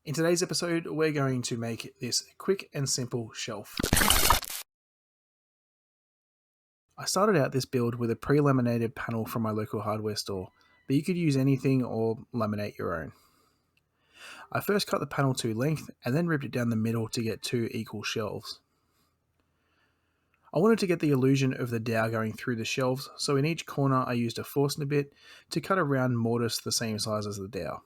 In today's episode, we're going to make this quick and simple shelf. I started out this build with a pre-laminated panel from my local hardware store, but you could use anything or laminate your own. I first cut the panel to length and then ripped it down the middle to get two equal shelves. I wanted to get the illusion of the dowel going through the shelves, so in each corner I used a Forstner bit to cut a round mortise the same size as the dowel.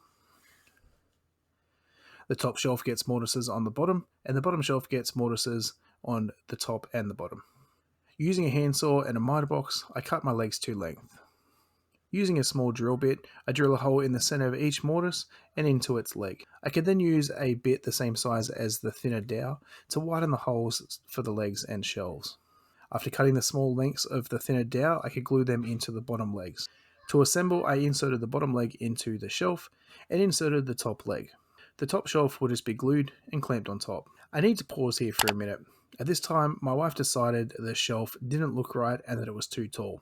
The top shelf gets mortises on the bottom, and the bottom shelf gets mortises on the top and the bottom. Using a handsaw and a miter box, I cut my legs to length. Using a small drill bit, I drill a hole in the center of each mortise and into its leg. I could then use a bit the same size as the thinner dowel to widen the holes for the legs and shelves. After cutting the small lengths of the thinner dowel, I could glue them into the bottom legs. To assemble, I inserted the bottom leg into the shelf and inserted the top leg. The top shelf will just be glued and clamped on top. I need to pause here for a minute. At this time, my wife decided the shelf didn't look right and that it was too tall.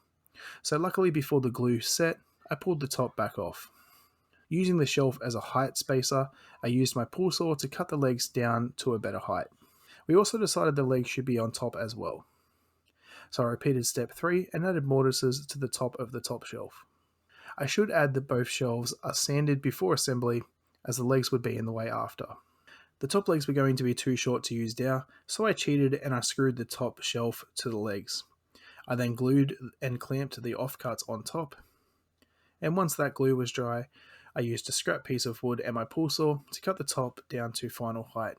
So luckily before the glue set, I pulled the top back off. Using the shelf as a height spacer, I used my pull saw to cut the legs down to a better height. We also decided the legs should be on top as well. So I repeated step 3 and added mortises to the top of the top shelf. I should add that both shelves are sanded before assembly, as the legs would be in the way after. The top legs were going to be too short to use dowel, so I cheated and I screwed the top shelf to the legs. I then glued and clamped the offcuts on top, and once that glue was dry, I used a scrap piece of wood and my pull saw to cut the top down to final height.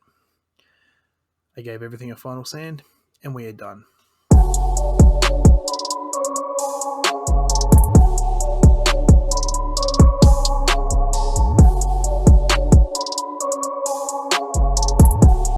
I gave everything a final sand, and we are done.